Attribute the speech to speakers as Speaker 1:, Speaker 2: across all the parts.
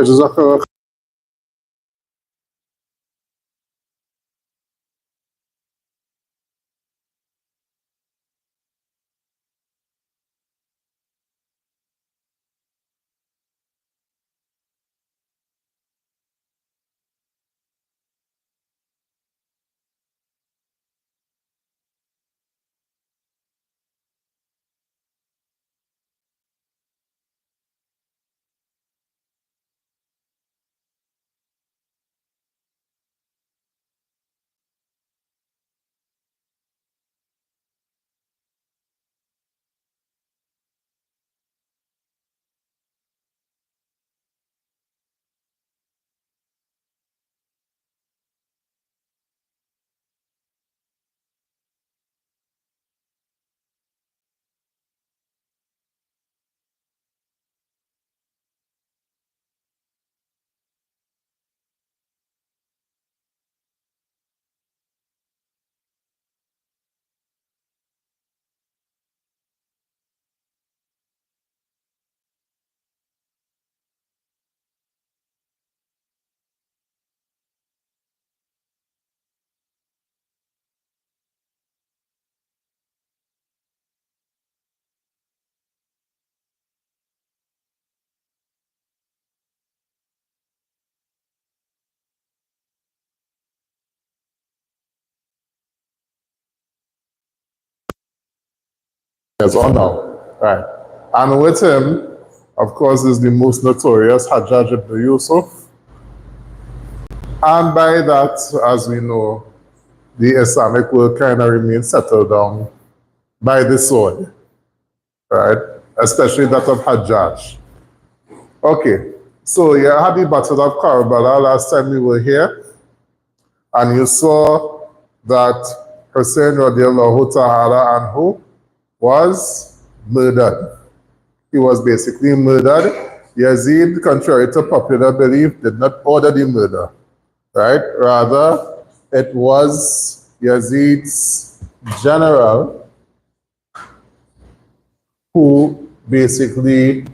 Speaker 1: جزاك الله. Yes, or now. Right. And with him, of course, is the most notorious Hajjaj ibn Yusuf. And by that, as we know, the Islamic world kind of remains settled down by the sword, right? Especially that of Hajjaj. Okay, so you had the Battle of Karbala last time we were here, and you saw that Hussein radiallahu ta'ala anhu was murdered. He was basically murdered. Yazid, contrary to popular belief, did not order the murder, right? Rather, it was Yazid's general who basically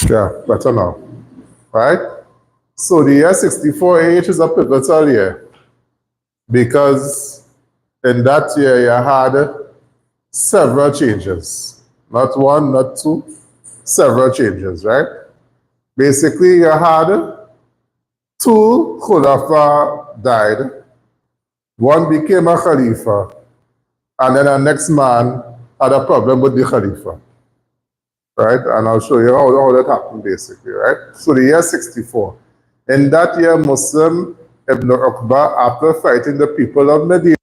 Speaker 1: Yeah, better now. Right? So the year 64 is a pivotal year because in that year you had several changes. Not one, not two, several changes, right? Basically, you had two Khulafa died, one became a Khalifa, and then the next man had a problem with the Khalifa, right? And I'll show you how that happened basically, right? So the year 64. In that year, Muslim Ibn Uqba, after fighting the people of Medina,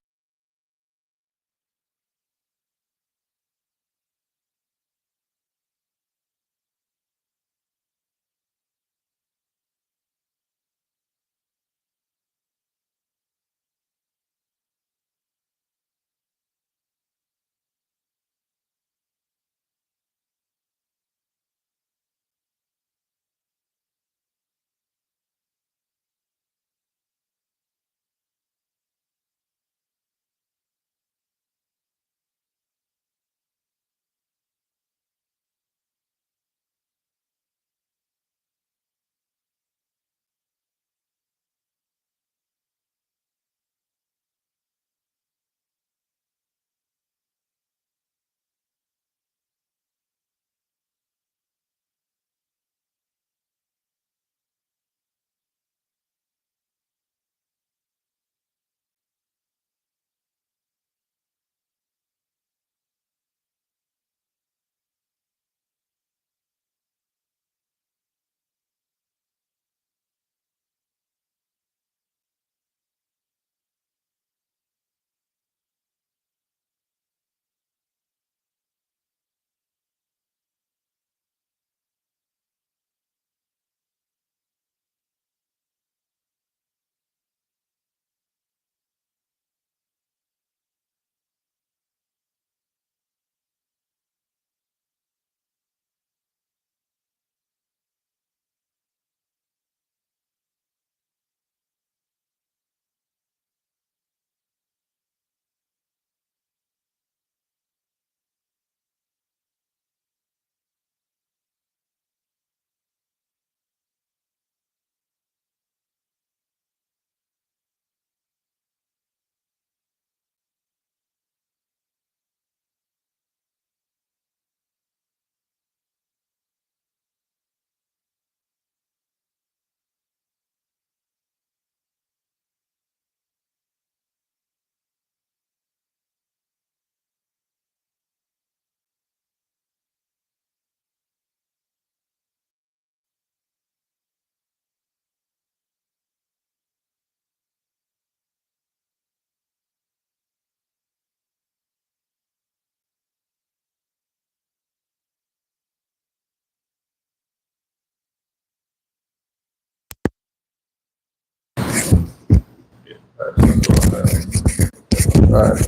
Speaker 1: right?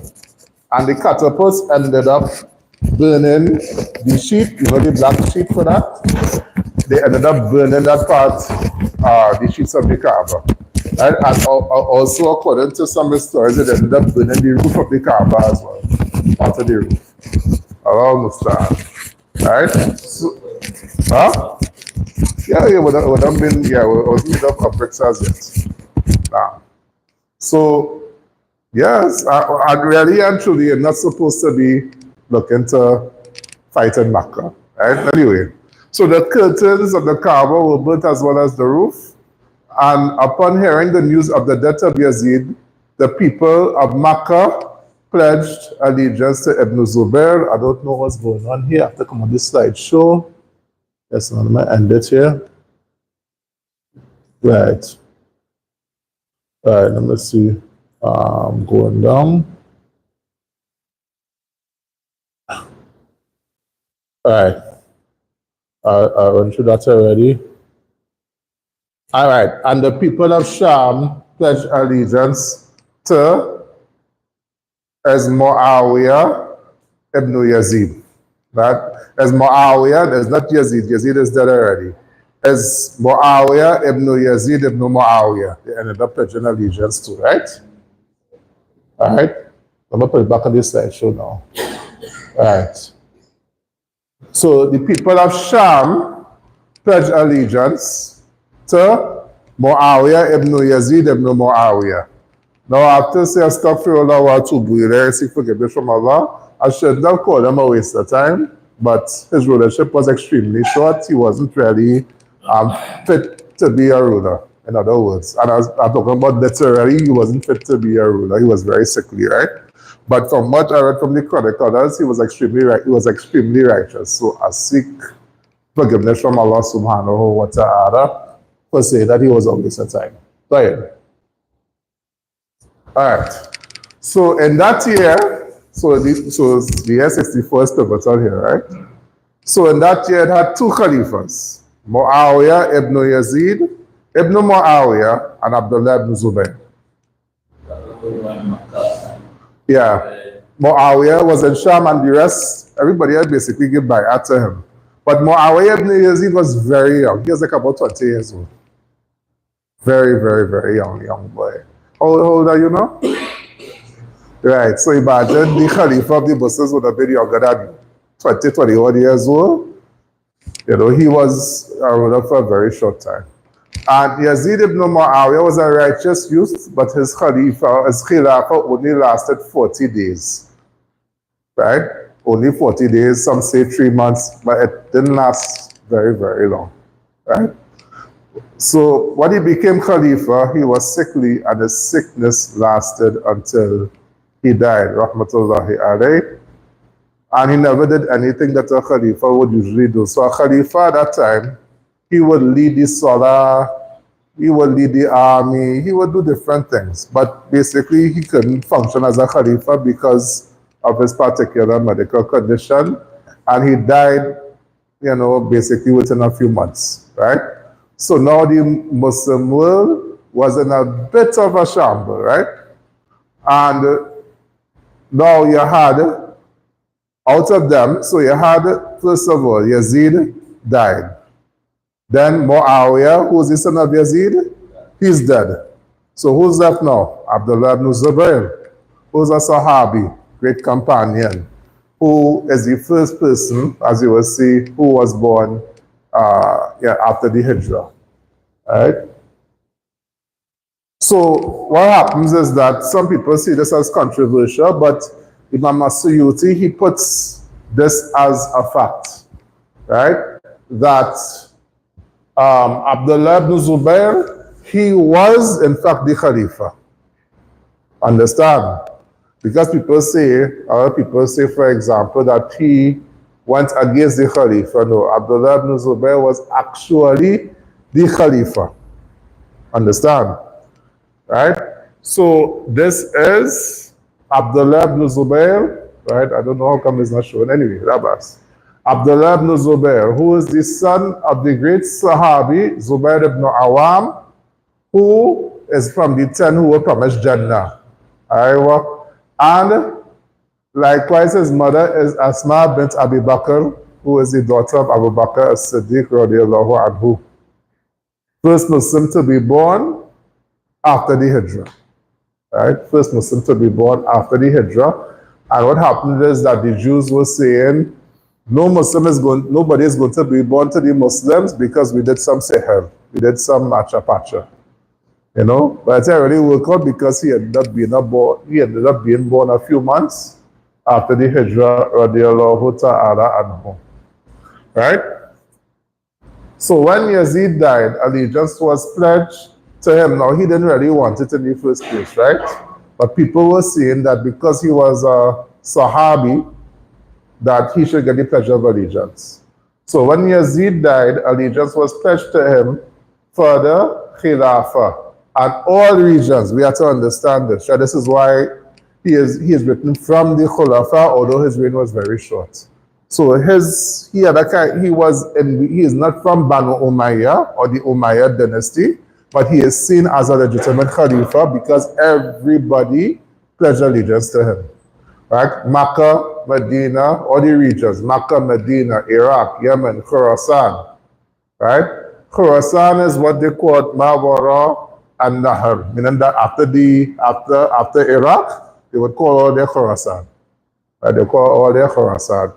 Speaker 1: And the catapults ended up burning the sheep, you know the black sheep for that? They ended up burning that part, the sheets of the Kaaba. Right? And also, according to some stories, they ended up burning the roof of the Kaaba as well, part of the roof. Around Muslim. Right? So, huh? Yeah, it would have been, yeah, it wasn't made up of bricks as yet. Nah. So, yes, and really and truly, you're not supposed to be looking to fight in Makkah, right? Anyway, so the curtains of the Kaaba were burnt as well as the roof. And upon hearing the news of the death of Yazid, the people of Makkah pledged allegiance to Ibn Zubair. I don't know what's going on here. I have to come on this slideshow. Yes, I'm going to end it here. Right. All right, let me see. Going down. All right. I went through that already. All right. And the people of Sham pledged allegiance to as Muawiyah ibn Yazid. Right? As Muawiyah, there's not Yazid. Yazid is dead already. As Muawiyah ibn Yazid ibn Muawiyah. They ended up pledging allegiance to, right? All right. I'm going to put it back on this slideshow now. All right. So the people of Sham pledged allegiance to Muawiyah ibn Yazid ibn Muawiyah. Now, after say Astaghfirullah wa atubu ilayh, seek forgiveness from Allah, I should not call him a waste of time, but his rulership was extremely short. He wasn't really fit to be a ruler, in other words. And I'm talking about literally, he wasn't fit to be a ruler. He was very sickly, right? But from what I read from the chroniclers, he was extremely righteous. So I seek forgiveness from Allah subhanahu wa ta'ala for saying that he was a waste of time. Go ahead. All right. So in that year, so the year 64 is pivotal here, right? So in that year, it had two caliphs, Muawiyah ibn Yazid ibn Muawiyah and Abdullah ibn Zubayr. Yeah. Muawiyah was in Sham and the rest, everybody else basically gave bay'ah to him. But Muawiyah ibn Yazid was very young. He was like about 20 years old. Very, very, very young boy. How old are you now? Right, so imagine the Khalifa of the Muslims would have been younger than 20, 21 years old. You know, he was a ruler for a very short time. And Yazid ibn Muawiyah was a righteous youth, but his Khilafah only lasted 40 days. Right? Only 40 days, some say 3 months, but it didn't last very, very long. Right? So when he became Khalifa, he was sickly and his sickness lasted until he died, rahmatullahi alayh. And he never did anything that a Khalifa would usually do. So a Khalifa at that time, he would lead the Salah, he would lead the army, he would do different things. But basically, he couldn't function as a Khalifa because of his particular medical condition. And he died, you know, basically within a few months, right? So now the Muslim world was in a bit of a shambles, right? And now you had, out of them, so you had, first of all, Yazid died. Then Muawiyah, who's the son of Yazid, he's dead. So who's left now? Abdullah ibn Zubayr, who's a Sahabi, great companion, who is the first person, as you will see, who was born after the Hijrah. Right? So what happens is that some people see this as controversial, but Imam Suyuti, he puts this as a fact, right? That Abdullah ibn Zubayr, he was in fact the Khalifa. Understand? Because other people say, for example, that he went against the Khalifa. No, Abdullah ibn Zubayr was actually the Khalifa. Understand? Right? So this is Abdullah ibn Zubayr, right? I don't know how come it's not shown. Anyway, Rabas. Abdullah ibn Zubayr, who is the son of the great Sahabi, Zubayr ibn Awam, who is from the 10 who were promised Jannah. And likewise, his mother is Asma bint Abi Bakr, who is the daughter of Abu Bakr as-Siddiq radiallahu anhu. First Muslim to be born after the Hijrah. Right? First Muslim to be born after the Hijrah. And what happened is that the Jews were saying, nobody is going to be born to the Muslims because we did some sihr. We did some macha-pacha. You know? But it really worked out because he ended up being born a few months after the Hijrah radiallahu ta'ala anhu. Right? So when Yazid died, allegiance was pledged to him. Now, he didn't really want it in the first place, right? But people were saying that because he was a Sahabi, that he should get the pledge of allegiance. So when Yazid died, allegiance was pledged to him for the Khilafah. And all regions, we have to understand this. So this is why he is written from the Khulafa, although his reign was very short. So he is not from Banu Umayyah or the Umayyad dynasty, but he is seen as a legitimate Khalifa because everybody pledged allegiance to him. Right? Makkah, Medina, all the regions, Makkah, Medina, Iraq, Yemen, Khurasan. Right? Khurasan is what they call Mawara and Nahar, meaning that after Iraq, they would call all their Khurasan. Right? They call all their Khurasan.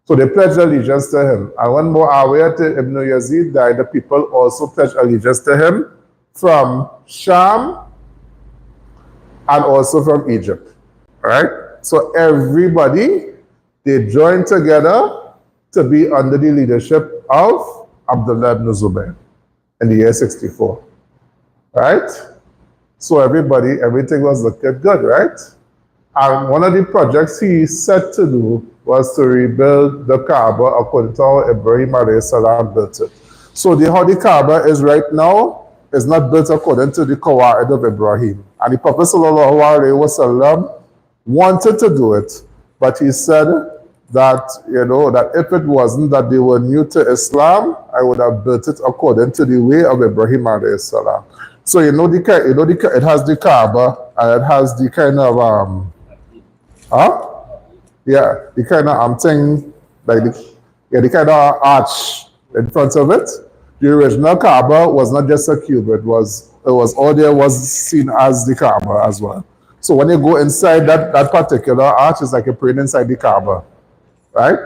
Speaker 1: So they pledged allegiance to him. And when Muawiyah ibn Yazid died, the people also pledged allegiance to him from Sham and also from Egypt. Right? So everybody, they joined together to be under the leadership of Abdullah ibn Zubayr in the year 64. Right? So everybody, everything was looking good, right? And one of the projects he set to do was to rebuild the Kaaba according to how Ibrahim alayhi salam built it. So how the Kaaba is right now is not built according to the Qawaid of Ibrahim. And the Prophet sallallahu alayhi wasallam wanted to do it, but he said that, that if it wasn't that they were new to Islam, I would have built it according to the way of Ibrahim alayhi salam. So it has the Kaaba and it has the kind of the kind of thing like the kind of arch in front of it. The original Kaaba was not just a cube; it was all there was seen as the Kaaba as well. So when you go inside that particular arch, it's like you're praying inside the Kaaba, right?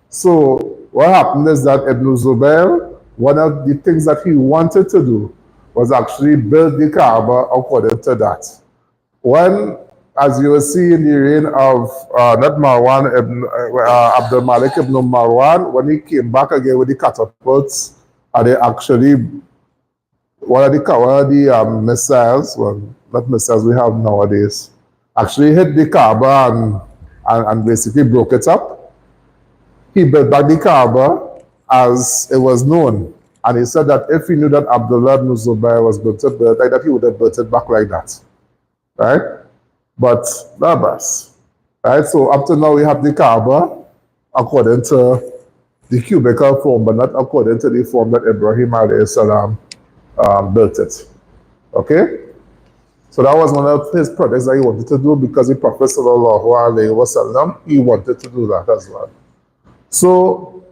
Speaker 1: So what happened is that Ibn Zubayr, one of the things that he wanted to do was actually build the Kaaba according to that. When, as you will see in the reign of not Marwan ibn Abdul Malik ibn Marwan, when he came back again with the catapults, they actually one of the missiles, well, not missiles we have nowadays, actually hit the Kaaba and basically broke it up. He built back the Kaaba as it was known. And he said that if he knew that Abdullah ibn Zubayr was going to build like that, he would have built it back like that. Right? But Labas. Right? So up to now we have the Kaaba according to the cubical form, but not according to the form that Ibrahim alayhi salam built it. Okay? So that was one of his projects that he wanted to do because the Prophet sallallahu alayhi wasallam, he wanted to do that as well. So,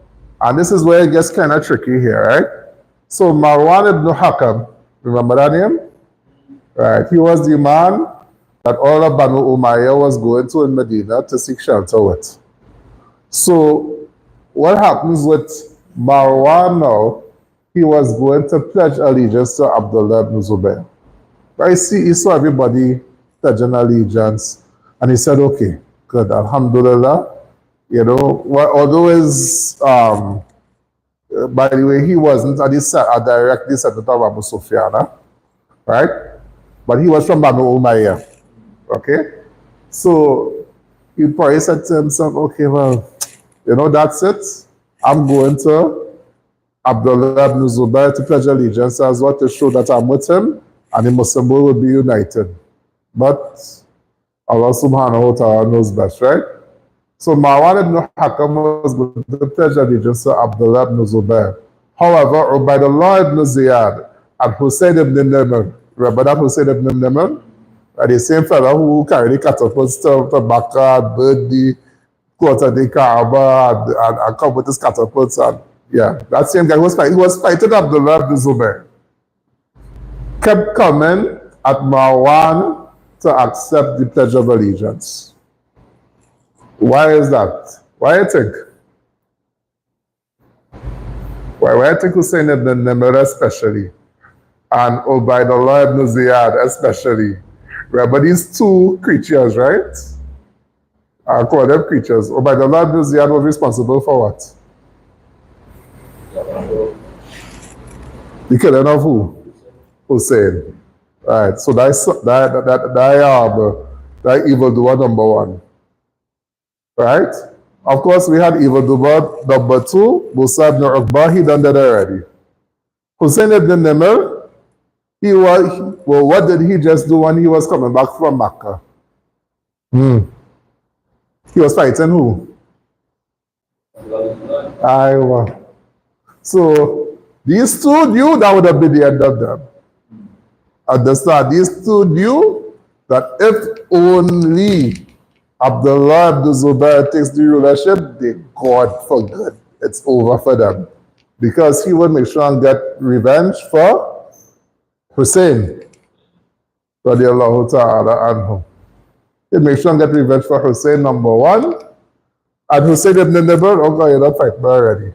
Speaker 1: and this is where it gets kind of tricky here, right? So Marwan ibn Hakam, remember that name? Right, he was the man that all of Banu Umayyah was going to in Medina to seek shelter with. So what happens with Marwan now? He was going to pledge allegiance to Abdullah ibn Zubayr. Right, he saw everybody pledging allegiance, and he said, okay, good, alhamdulillah. Although his, by the way, he wasn't a direct descendant of Abu Sufyan, right? But he was from Banu Umayyah, okay? So he probably said to himself, okay, well, that's it. I'm going to Abdullah ibn Zubayr to pledge allegiance as well to show that I'm with him and the Muslim world will be united. But Allah subhanahu wa ta'ala knows best, right? So Marwan ibn Hakam was going to pledge allegiance to Abdullah ibn Zubayr. However, Ubaidullah ibn Ziyad and Hussein ibn Nimr, remember that Hussein ibn Nimr? The same fellow who carried the catapults to Makkah, burnt the court of the Kaaba, and come with his catapults. And yeah, that same guy was fighting Abdullah ibn Zubayr. Kept coming at Marwan to accept the pledge of allegiance. Why is that? Why you think? Why you think Hussein ibn Nimr especially, and Ubaidullah ibn Ziyad especially? Remember these two creatures, right? I call them creatures. Ubaidullah ibn Ziyad was responsible for what? The killing of who? Hussein. Right. So that evildoer number one. Right? Of course, we had evildoer number two, Musa ibn Uqbah, he done that already. Hussein ibn Nimr, what did he just do when he was coming back from Makkah? He was fighting who? Iowa. So, these two knew that would have been the end of them. Understand? These two knew that if only Abdullah ibn Zubayr takes the rulership, they God for good. It's over for them. Because he would make sure and get revenge for Hussein. Radiallahu ta'ala anhu. He'd make sure and get revenge for Hussein, number one. And Hussein ibn Nimr, oh God, you're not fighting already.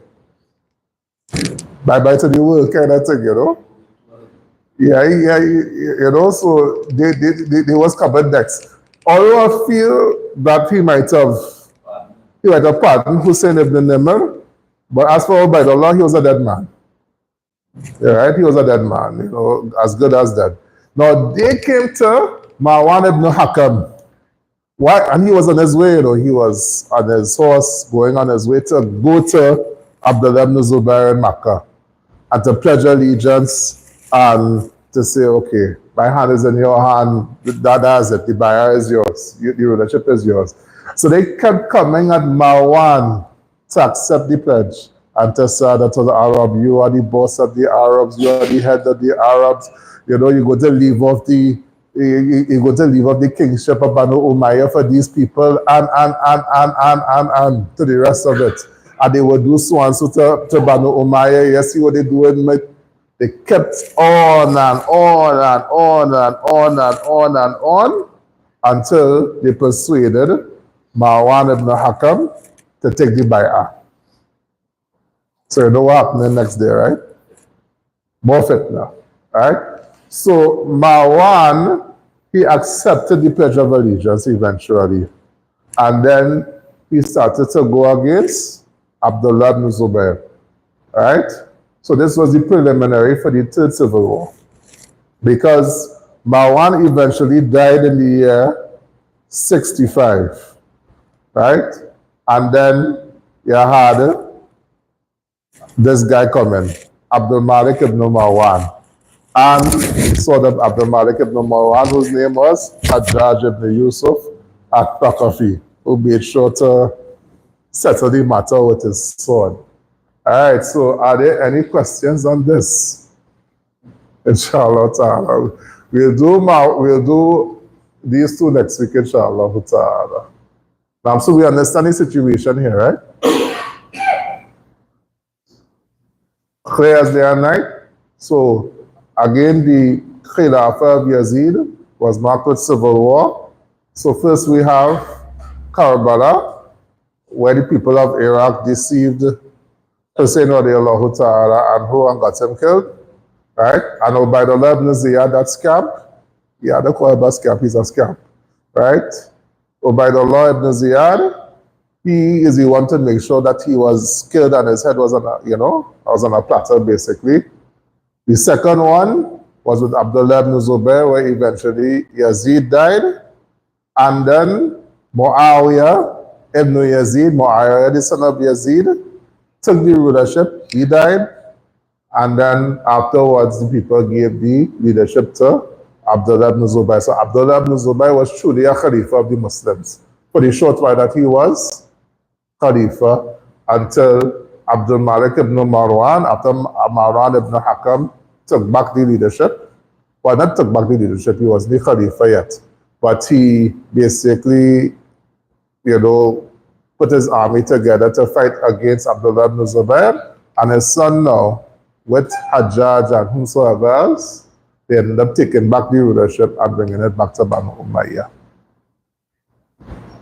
Speaker 1: Bye-bye to the world kind of thing, you know? Yeah, yeah, you know, so they was covered next. Although I feel that he might have pardoned Hussein ibn Nimr, but as for Ubaidullah, he was a dead man. Yeah, right? He was a dead man, you know, as good as dead. Now, they came to Marwan ibn Hakam. Why? And he was on his way, you know, he was on his horse going on his way to go to Abdullah ibn Zubair in Makkah and to pledge allegiance and to say, okay, my hand is in your hand, that is it, the buyer is yours, the rulership is yours. So they kept coming at Marwan to accept the pledge and to say that to the Arab, you are the boss of the Arabs, you are the head of the Arabs, you know, you go to leave off the kingship of Banu Umayyah for these people and to the rest of it. And they would do so and so to Banu Umayyah. You see what they doing? They kept on and on and on and on and on and on until they persuaded Marwan ibn Hakam to take the bay'ah. So you know what happened the next day, right? More fitna, right? So Marwan, he accepted the Pledge of Allegiance eventually. And then he started to go against Abdullah ibn Zubair, right? So this was the preliminary for the Third Civil War. Because Marwan eventually died in the year 65, right? And then you had this guy coming, Abdul Malik ibn Marwan. And sort of Abdul Malik ibn Marwan, whose name was Hajjaj ibn Yusuf at-Thaqafi, who made sure to settle the matter with his sword. All right, so are there any questions on this? Inshallah ta'ala. We'll do these two next week, inshallah ta'ala. Now, so we understand the situation here, right? Clear as day and night? So, again, the Khilafah of Yazid was marked with civil war. So first we have Karbala, where the people of Iraq deceived Hussein radiallahu ta'ala anhu and got him killed, right? And Ubaidullah ibn Ziyad, that scamp, yeah, they call him a scamp, he's a scamp, right? Ubaidullah ibn Ziyad, he is the one to make sure that he was killed and his head was on a, was on a platter basically. The second one was with Abdullah ibn Zubair, where eventually Yazid died. And then Muawiyah ibn Yazid, Muawiyah, the son of Yazid, took the rulership. He died. And then afterwards, the people gave the leadership to Abdullah ibn Zubair. So Abdullah ibn Zubair was truly a Khalifa of the Muslims. For the short while that he was Khalifa, until Abdul Malik ibn Marwan, after Marwan ibn Hakam took back the leadership. Well, not took back the leadership, he wasn't the Khalifa yet. But he basically, put his army together to fight against Abdullah ibn Zubair. And his son now, with Hajjaj and whomsoever else, they ended up taking back the rulership and bringing it back to Banu Umayyah.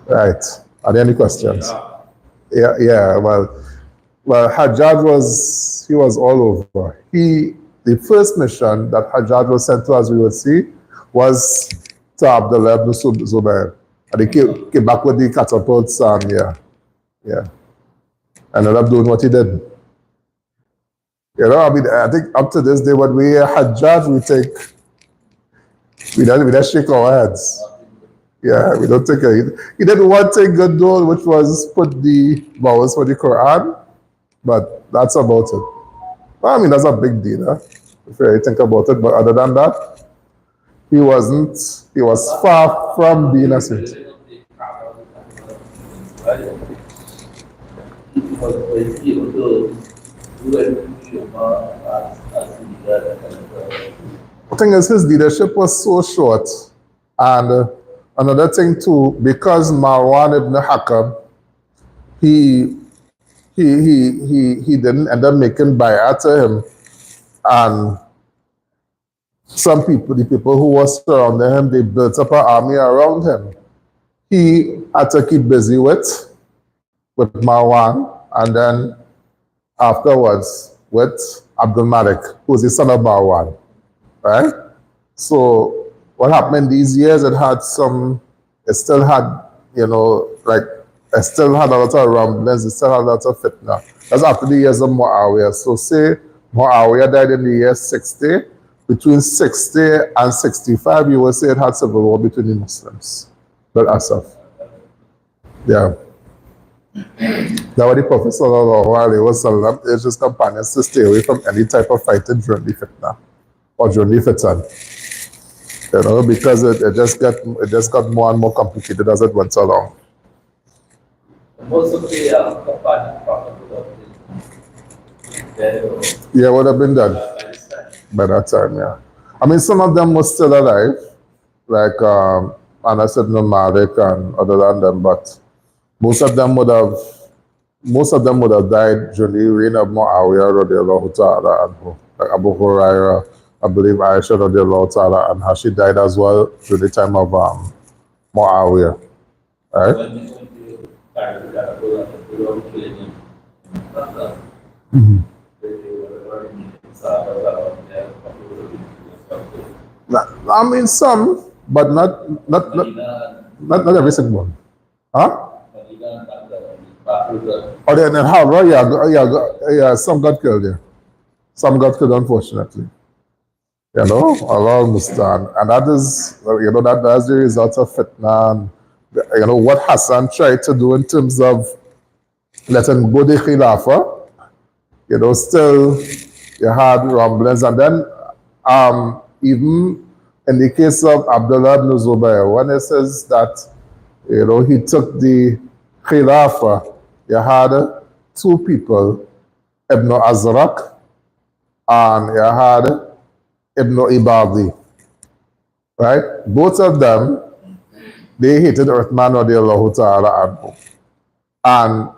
Speaker 1: Right. Are there any questions? Yeah. Well, Hajjaj was all over. The first mission that Hajjaj was sent to, as we will see, was to Abdullah ibn Zubair. And he came back with the catapults and ended up doing what he did. I think up to this day, when we hear Hajjaj, we don't shake our heads. Yeah, we don't think he did one thing good though, which was put the vowels for the Quran, but that's about it. Well, I mean, that's a big deal, if you think about it, but other than that, he was far from being a saint. The thing is, his leadership was so short, and another thing too, because Marwan ibn Hakam, he didn't end up making bay'ah to him, and some people, the people who were surrounding him, they built up an army around him. He had to keep busy with with Marwan, and then afterwards with Abdul Malik, who's the son of Marwan, right? So what happened in these years, it still had, like, it still had a lot of rumblings, it still had a lot of fitna. That's after the years of Muawiyah. So say Muawiyah died in the year 60, between 60 and 65, you will say it had civil war between the Muslims. But Asaf. Yeah. Now what the Prophet sallallahu alaihi wasallam urged his companions to stay away from any type of fighting during the fitna or during the fitan. Because it just got more and more complicated as it went along.
Speaker 2: Most of the companions
Speaker 1: would have been done by that time, yeah. I mean, some of them were still alive, like Anas ibn Malik and other than them, but most of them would have died during the reign of Muawiyah radiallahu ta'ala anhu. Like Abu Hurairah, I believe Aisha radiallahu ta'ala anha, she died as well during the time of Muawiyah. Right? I mean some, but not every single one. Huh? Oh, then in Harvard, yeah, some got killed, yeah. Some got killed, unfortunately. Allah Mustan. And that is, that's the result of fitna. And, what Hassan tried to do in terms of letting go the Khilafah, still you had rumblings. And then, even in the case of Abdullah ibn Zubayr, when it says that, he took the Khilafah, you had two people, Ibn Azraq and you had Ibn Ibadi, right? Both of them, they hated Uthman radiallahu ta'ala anhu. And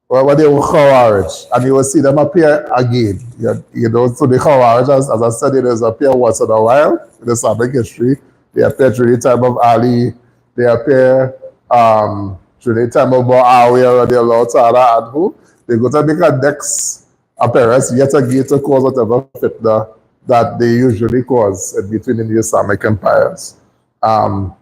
Speaker 1: well, they were Khawarij, and you will see them appear again. So the Khawarij, as I said, it appear once in a while in the Islamic history. They appear during the time of Ali, they appear during the time of Muawiyah radiallahu ta'ala anhu. They go to make a next appearance yet again to cause whatever fitna that they usually cause in between the Islamic empires. And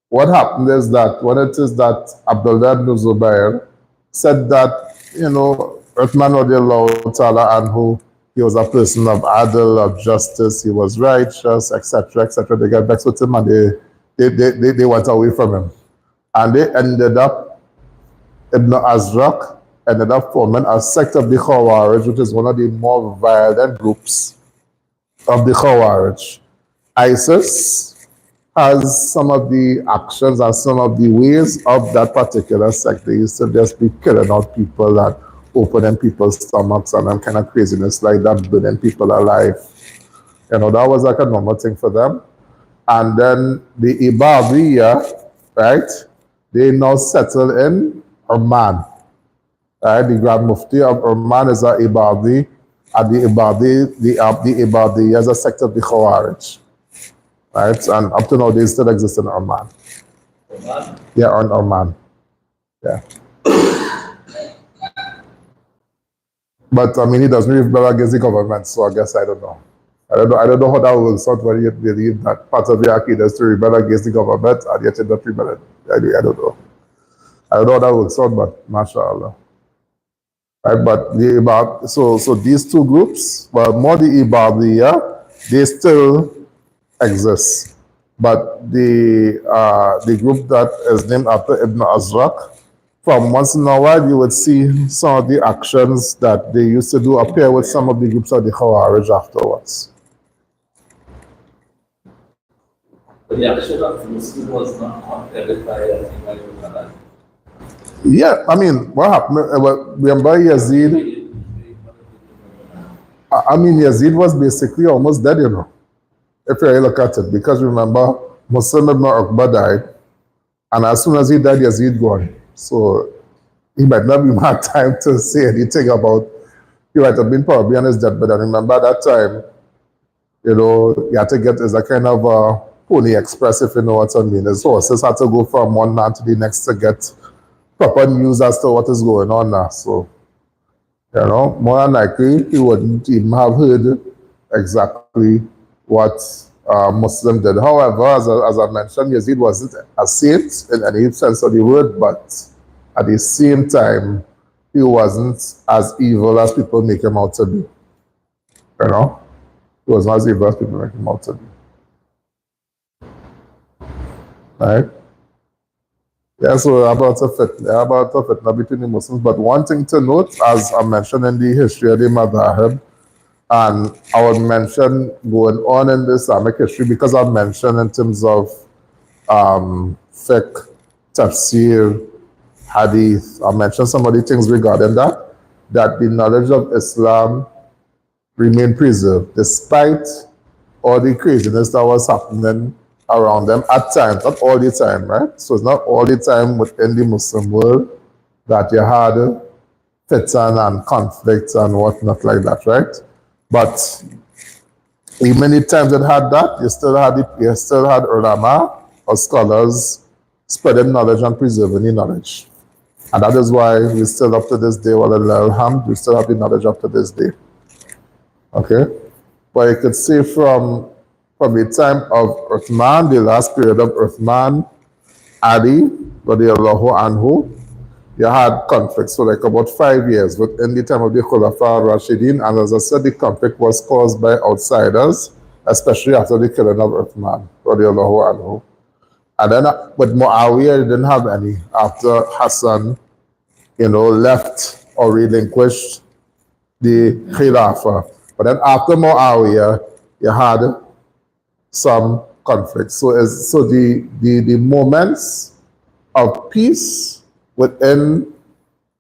Speaker 1: what happened is that when it is that Abdullah ibn Zubayr said that, Uthman radiallahu ta'ala anhu, he was a person of adl, of justice, he was righteous, etc., etc. They got vexed with him and they went away from him. And they ended up, Ibn Azraq ended up forming a sect of the Khawarij, which is one of the more violent groups of the Khawarij. ISIS has some of the actions and some of the ways of that particular sect. They used to just be killing out people and opening people's stomachs and kind of craziness like that, burning people alive. That was like a normal thing for them. And then the Ibadiyya, right? They now settle in Oman. Right? The Grand Mufti of Oman is a Ibadi, and the Ibadi is a sect of the Khawarij. Right? And up to now, they still exist in Oman.
Speaker 2: Oman?
Speaker 1: Yeah, in Oman. Yeah. But I mean, he doesn't rebel against the government, so I guess I don't know. I don't know how that works out when you believe that part of the Aqidah is to rebel against the government and yet you're not rebelling. I don't know. I don't know how that works out, but mashallah. Right, but so these two groups, well, more the Ibadiyya, they still exist. But the group that is named after Ibn Azraq, from once in a while you would see some of the actions that they used to do appear with some of the groups of the Khawarij afterwards.
Speaker 2: But the action of Muslim was not verified as in
Speaker 1: Yeah, I mean, what happened? Remember Yazid? I mean, Yazid was basically almost dead, if you look at it. Because remember, Muslim ibn Uqba died, and as soon as he died, Yazid gone. So he might not be had time to say anything about, he might have been probably on his deathbed. And remember that time, you had to get as a kind of a pony express, if you know what I mean. His horses had to go from one man to the next to get proper news as to what is going on now. So, more than likely, he wouldn't even have heard exactly what Muslim did. However, as I mentioned, Yazid wasn't a saint in any sense of the word, but at the same time, he wasn't as evil as people make him out to be. He was not as evil as people make him out to be. Right? Yeah, so about a fitna between the Muslims. But one thing to note, as I mentioned in the history of the Madhahib, and I would mention going on in the Islamic history, because I've mentioned in terms of fiqh, tafsir, hadith, I mentioned some of the things regarding that the knowledge of Islam remained preserved despite all the craziness that was happening around them at times, not all the time, right? So it's not all the time within the Muslim world that you had fitan and conflicts and whatnot like that, right? But even the times it had that, you still had ulama or scholars spreading knowledge and preserving the knowledge. And that is why we still up to this day, we still have the knowledge up to this day. Okay? But you could say from the time of Uthman, the last period of Uthman, Ali, radiallahu anhu, you had conflicts for like about 5 years within the time of the Khulafa Rashidin, and as I said, the conflict was caused by outsiders, especially after the killing of Uthman, radiallahu anhu. And then with Muawiyah, you didn't have any. After Hassan, left or relinquished the Khilafah. But then after Muawiyah, you had some conflicts. So the moments of peace within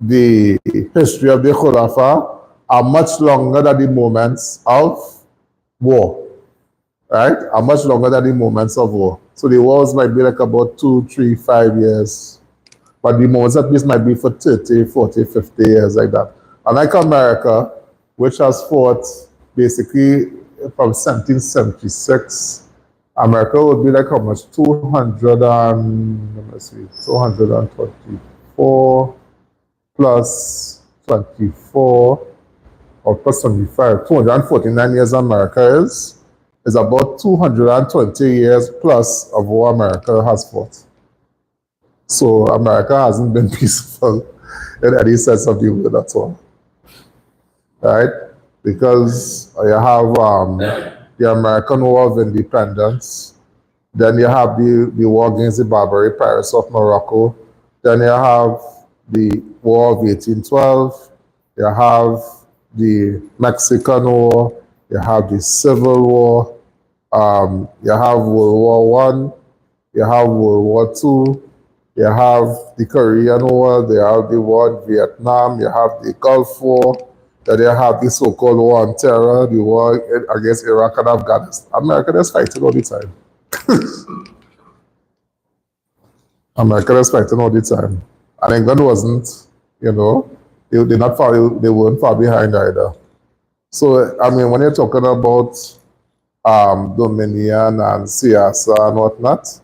Speaker 1: the history of the Khulafa are much longer than the moments of war, right? Are much longer than the moments of war. So the wars might be like about 2, 3, 5 years, but the moments of peace might be for 30, 40, 50 years like that. Unlike America, which has fought basically from 1776, America would be like how much? 224 plus 24 or plus 25, 249 years America is about 220 years plus of what America has fought. So America hasn't been peaceful in any sense of the word at all. Right? Because you have the American War of Independence, then you have the war against the Barbary pirates of Morocco, then you have the War of 1812, you have the Mexican War, you have the Civil War, you have World War I, you have World War II, you have the Korean War, you have the war in Vietnam, you have the Gulf War, then you have the so-called war on terror, the war against Iraq and Afghanistan. America is fighting all the time. America is fighting all the time. And England wasn't, they weren't far behind either. So, I mean, when you're talking about Dominion and Siasa and whatnot,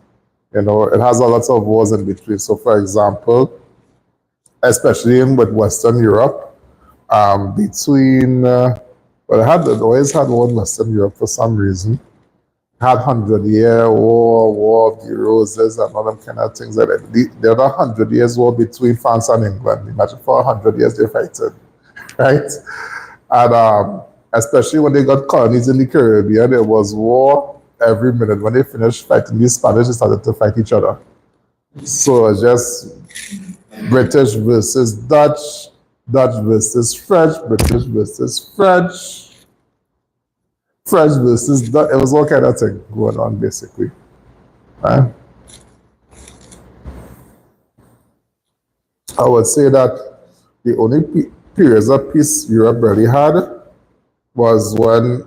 Speaker 1: it has a lot of wars in between. So, for example, especially with Western Europe, between, it always had one Western Europe for some reason. Had 100-year war of the Roses and all them kind of things like that. The other 100 years war between France and England. Imagine for 100 years they fighting, right? And especially when they got colonies in the Caribbean, there was war every minute. When they finished fighting the Spanish, they started to fight each other. So it's just British versus Dutch, Dutch versus French, British versus French, French versus Dutch. It was all kind of thing going on, basically. Right? I would say that the only periods of peace Europe really had was when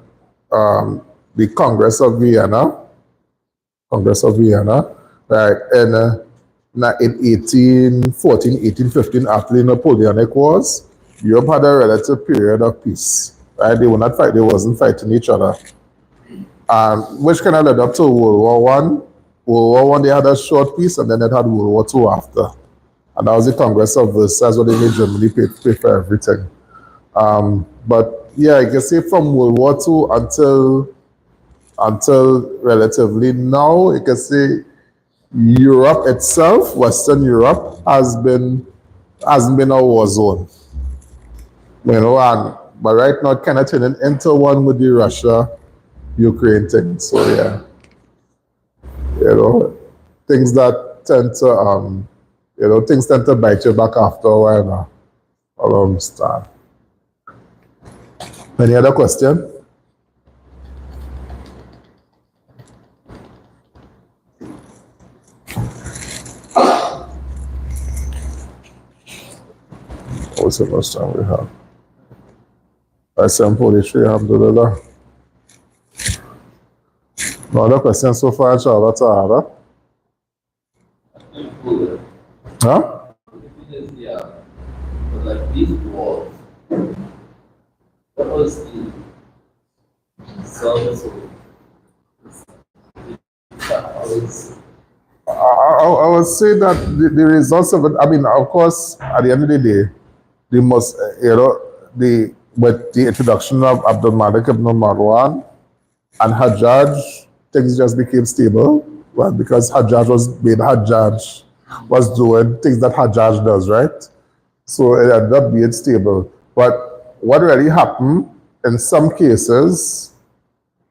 Speaker 1: the Congress of Vienna, right, in 1814, 1815, after the Napoleonic Wars, Europe had a relative period of peace. Right? They were not fighting, they wasn't fighting each other. Which kind of led up to World War I. World War I, they had a short peace, and then they had World War II after. And that was the Congress of Versailles, where they made Germany pay for everything. But yeah, I can say from World War II until relatively now, you can say Europe itself, Western Europe, hasn't been a war zone. You know, but right now kind of turning into one with the Russia-Ukraine thing. So yeah, you know, things that tend to things tend to bite you back after a while now. Understand. Any other question? What's the first time we have? I sent poetry, alhamdulillah. No other questions so far, inshallah ta'ala. Huh?
Speaker 2: Yeah, but like these walls, what was the source of
Speaker 1: I would say that the results of it, I mean, of course, at the end of the day, the most, with the introduction of Abdul Malik ibn Marwan and Hajjaj, things just became stable. Well, because Hajjaj was doing things that Hajjaj does, right? So it ended up being stable. But what really happened in some cases,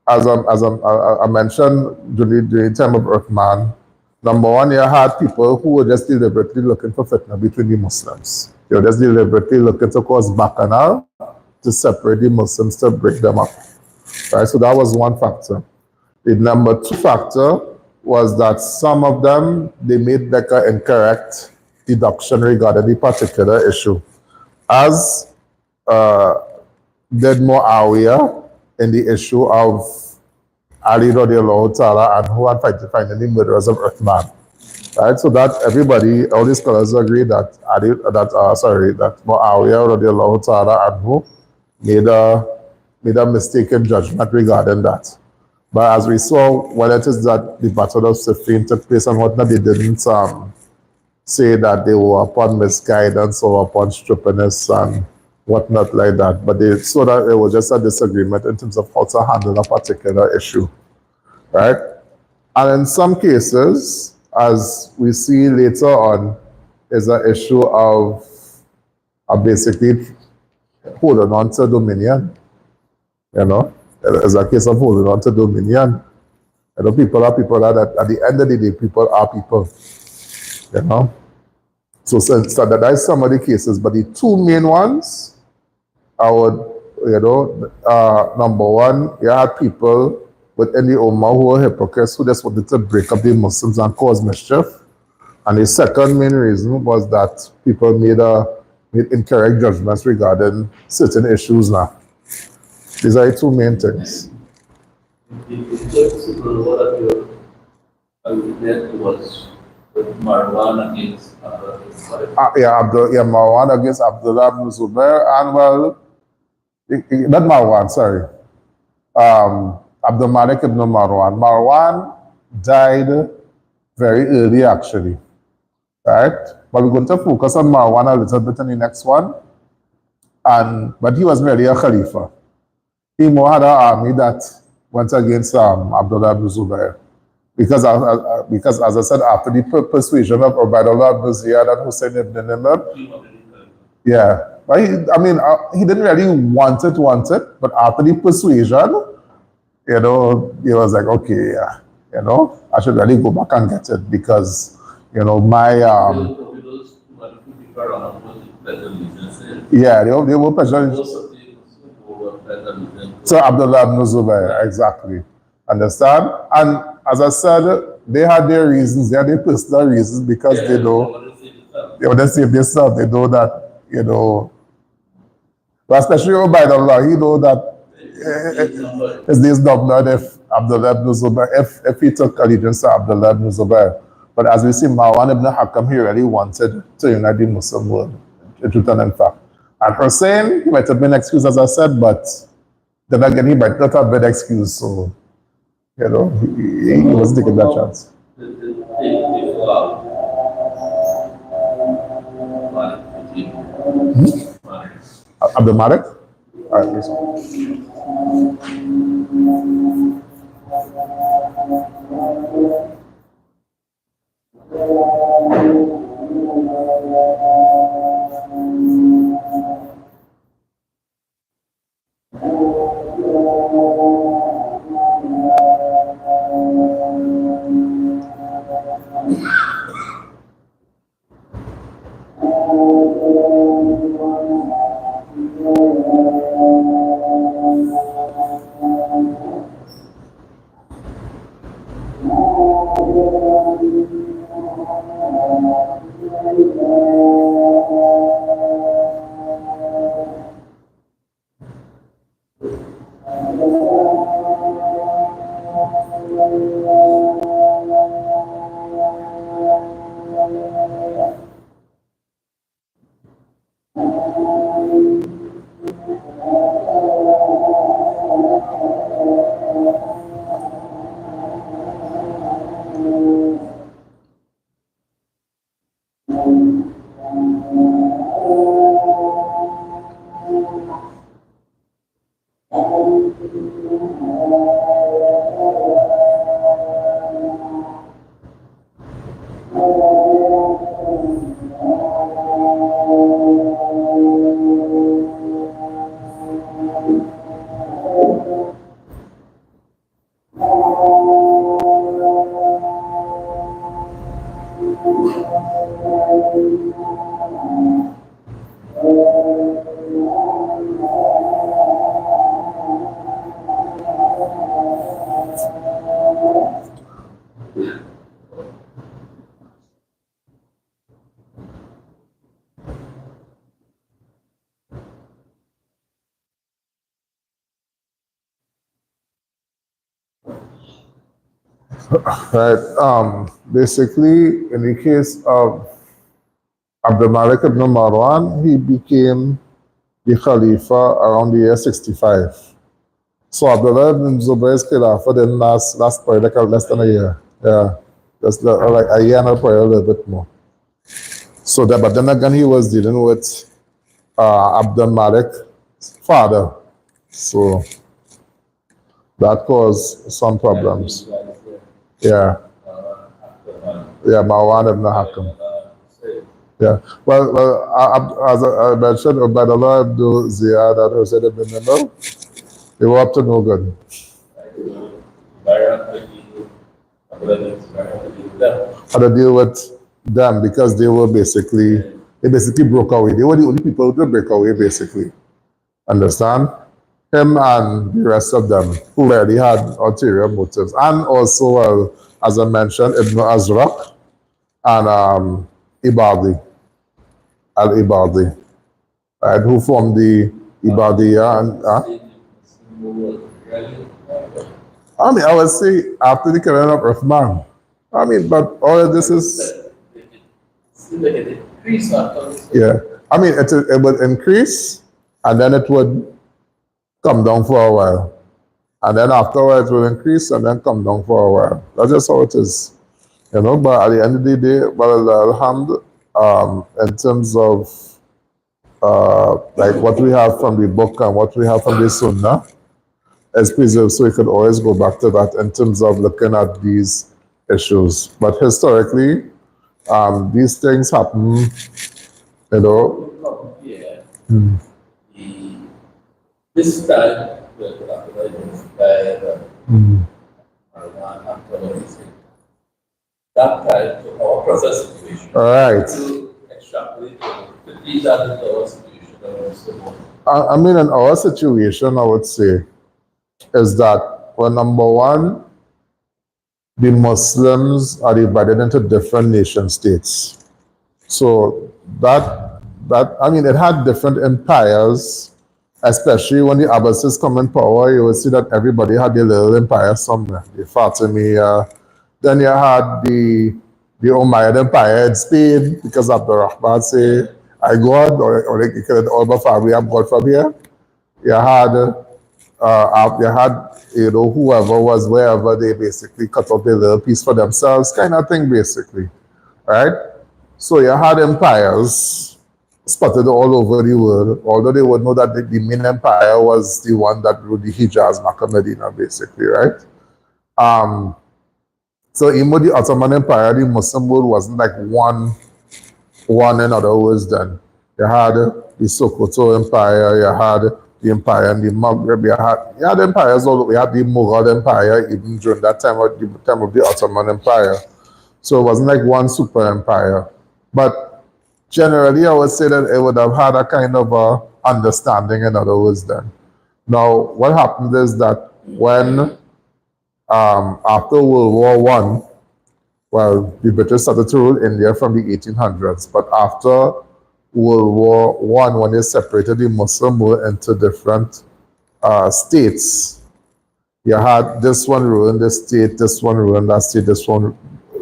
Speaker 1: as I mentioned during the time of Uthman, number one, you had people who were just deliberately looking for fitna between the Muslims. They were just deliberately looking to cause bacchanal to separate the Muslims, to break them up. Right? So that was one factor. The number two factor was that some of them, they made like an incorrect deduction regarding the particular issue. As did Muawiyah in the issue of Ali radiallahu ta'ala and who had finding the murderers of Uthman. Right? So that everybody, all these scholars agree that that Muawiyah radiallahu ta'ala anhu made a mistaken judgment regarding that. But as we saw, when it is that the Battle of Siffin took place and whatnot, they didn't say that they were upon misguidance or upon stupidness and whatnot like that. But they saw that it was just a disagreement in terms of how to handle a particular issue, right? And in some cases, as we see later on, is an issue of basically holding on to dominion, you know? It's a case of holding on to dominion. You know, people are people that at the end of the day, people are people, you know? So that is some of the cases, but the two main ones, I would, number one, you had people within the Ummah who were hypocrites who just wanted to break up the Muslims and cause mischief. And the second main reason was that people made incorrect judgments regarding certain issues now. These are the two main things.
Speaker 2: was Marwan against
Speaker 1: Marwan against Abdullah ibn Zubair, and well, not Marwan, sorry. Abdul Malik ibn Marwan. Marwan died very early, actually, right? But we're going to focus on Marwan a little bit in the next one. But he was really a Khalifa. He more had an army that went against Abdullah ibn Zubair. Because as I said, after the persuasion of Ubaidullah ibn Ziyad and Hussein ibn Nimr, yeah, but he didn't really want it, but after the persuasion, he was like, okay, yeah, I should really go back and get it because, my yeah, they were pressuring. So Abdullah ibn Zubayr, exactly. Understand? And as I said, they had their reasons, they had their personal reasons because they want to save themselves. They know that, but especially Ubaidullah, he know that his name is not if Abdullah ibn Zubayr, if he took allegiance to Abdullah ibn Zubayr. But as we see, Marwan ibn Hakam, he really wanted to unite the Muslim world, in truth and in fact. And Hussein, he might have been excused, as I said, but then again, he might not have been excused, so, he was taking that chance. Abdul Malik? All right, listen. Right. Basically, in the case of Abdul Malik ibn Marwan, he became the Khalifa around the year 65. So Abdullah ibn Zubayr's Khilafah didn't last probably like less than a year. Yeah. Just like a year and a probably a little bit more. So that, but then again, he was dealing with Abdul Malik's father. So that caused some problems. Yeah. Yeah, Marwan ibn Hakam. Yeah. Well, as I mentioned, Ubaidullah ibn Ziyad and Hussein ibn Nimr, they were up to no good. How to deal with them because they basically broke away. They were the only people who break away, basically. Understand? Him and the rest of them who already had ulterior motives. And also, as I mentioned, Ibn Azraq and Ibadi, al-Ibadi, right, who formed the Ibadiyya. And, I would say after the killing of Uthman. But all of this is... Yeah. It would increase and then it would come down for a while. And then afterwards it will increase and then come down for a while. That's just how it is. But at the end of the day, in terms of like what we have from the book and what we have from the Sunnah is preserved, so we could always go back to that in terms of looking at these issues. But historically, these things happen,
Speaker 2: Yeah. This time, that time to our present situation.
Speaker 1: All right.
Speaker 2: To extrapolate to lead that into our situation.
Speaker 1: In our situation, I would say, is that, well, number one, the Muslims are divided into different nation states. So it had different empires, especially when the Abbasids come in power. You will see that everybody had their little empire somewhere. The Fatimiyya, then you had the Umayyad Empire in Spain, because Abdul Rahman say, I God, or they call it Alba family, I'm God from here. You had whoever was wherever, they basically cut off their little piece for themselves, kind of thing, basically, right? So you had empires, spotted all over the world, although they would know that the main empire was the one that ruled the Hijaz, Makkah, Medina, basically, right? Um, so even the Ottoman Empire, the Muslim world wasn't like one in other words then. You had the Sokoto Empire, you had the empire in the Maghreb, you had empires all over. You had the Mughal Empire even during that time of the Ottoman Empire. So it wasn't like one super empire. But generally, I would say that it would have had a kind of a understanding, in other words, then. Now, what happened is that when, after World War One, well, the British started to rule India from the 1800s, but after World War One, when they separated the Muslim world into different states, you had this one ruling this state, this one ruling that state, this one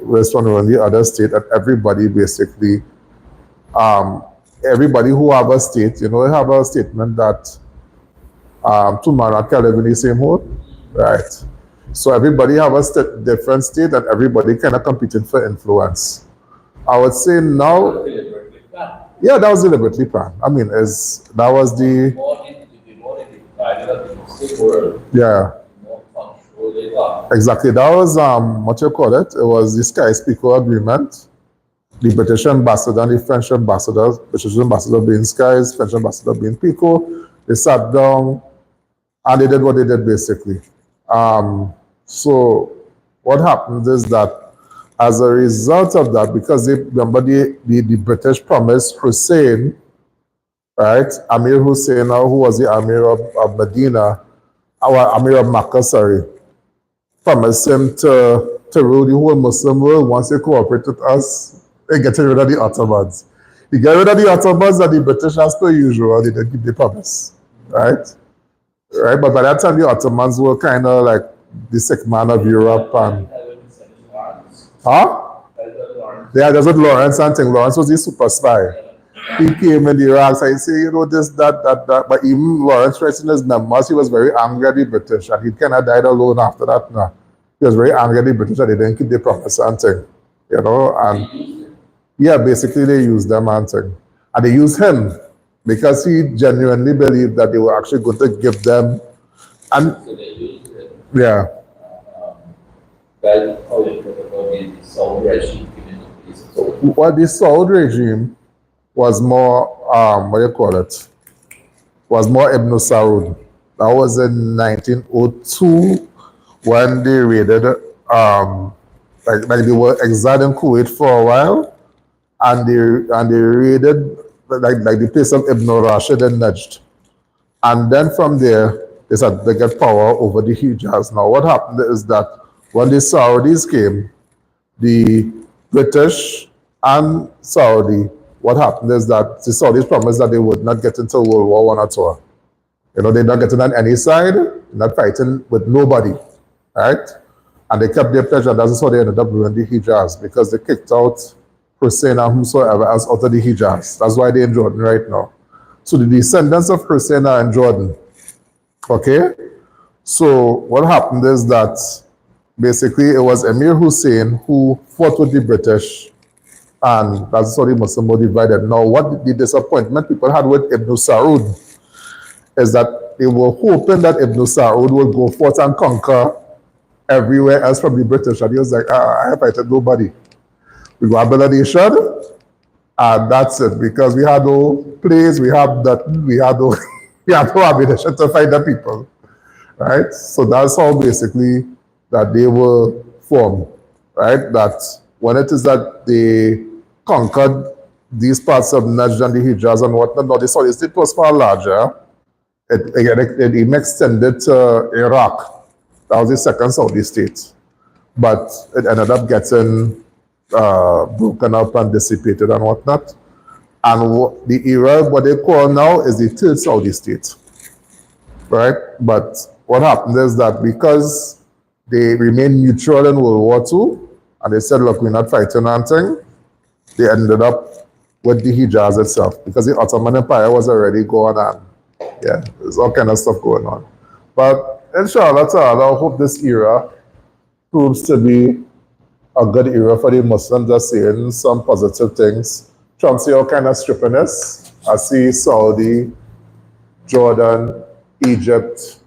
Speaker 1: ruling the other state, and everybody basically, everybody who have a state, they have a statement that two men can't live in the same hole, right? So everybody have a different state, and everybody kind of competing for influence. I would say now, yeah, that was deliberately planned. I mean, that was the yeah. Exactly. That was what you call it. It was the Sky-Speaker Agreement. The British ambassador and the French ambassador, British ambassador being Skies, French ambassador being Pico, they sat down and they did what they did basically. So what happens is that as a result of that, because remember the British promised Hussein, right? Amir Hussein, who was the Amir of Medina, our Amir of Makkah, sorry, promised him to rule the whole Muslim world once they cooperate with us. They get rid of the Ottomans. He get rid of the Ottomans and the British, as per usual, they didn't keep the promise, right? Right, but by that time the Ottomans were kind of like the sick man of Europe and yeah, there's what Lawrence and thing. Lawrence was the super spy. He came in the ranks and he said, this, that. But even Lawrence writes in his memoirs, he was very angry at the British and he kind of died alone after that. No. He was very angry at the British that they didn't keep the promise and thing. And yeah, basically they used them and thing. And they used him because he genuinely believed that they were actually going to give them and
Speaker 2: So they used it.
Speaker 1: yeah.
Speaker 2: Well, how you put about the Saudi regime giving them peace. So
Speaker 1: Well, the Saudi regime was more, what do you call it? Was more Ibn Saud. That was in 1902 when they raided, like they were exiled in Kuwait for a while, and they raided like the place of Ibn Rashid in Najd. And then from there, they said they get power over the Hijaz. Now, what happened is that when the Saudis came, the British and Saudi, what happened is that the Saudis promised that they would not get into World War One at all. They're not getting on any side, not fighting with nobody, right? And they kept their pledge, and that's how they ended up ruling the Hijaz, because they kicked out Hussein and whomsoever else out of the Hijaz. That's why they're in Jordan right now. So the descendants of Hussein are in Jordan. Okay? So what happened is that basically it was Emir Hussein who fought with the British, and that's how the Muslim were divided. Now, what the disappointment people had with Ibn Saud is that they were hoping that Ibn Saud would go forth and conquer everywhere else from the British. And he was like, I fighted nobody. We go build a nation, and that's it. Because we had no place, we had nothing, we had no ammunition to fight the people. Right? So that's how basically that they were formed. Right? That when it is that they conquered these parts of Najd and the Hijaz and whatnot, now the Saudi state was far larger. It even extended to Iraq. That was the second Saudi state. But it ended up getting broken up and dissipated and whatnot. And the era, what they call now, is the third Saudi state. Right? But what happened is that because they remained neutral in World War II, and they said, look, we're not fighting anything, they ended up with the Hijaz itself, because the Ottoman Empire was already going on. Yeah, there's all kind of stuff going on. But inshallah ta'ala, I hope this era proves to be a good era for the Muslims, just saying some positive things. Trump see all kind of strippiness. I see Saudi, Jordan, Egypt,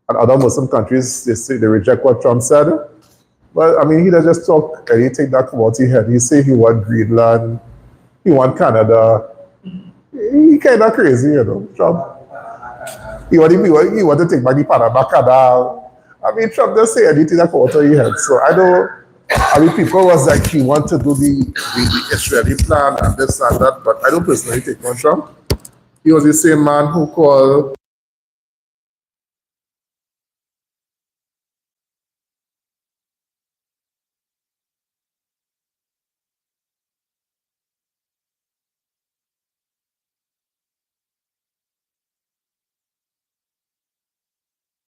Speaker 1: and other Muslim countries, they say they reject what Trump said. But I mean, he doesn't just talk anything that come out his head. He say he want Greenland, he want Canada. He kind of crazy, you know, Trump. He want to take back the Panama Canal. I mean, Trump doesn't say anything that come out of his head. So I know, I mean, people was like, he want to do the Israeli plan and this and that, but I don't personally take on Trump. He was the same man who called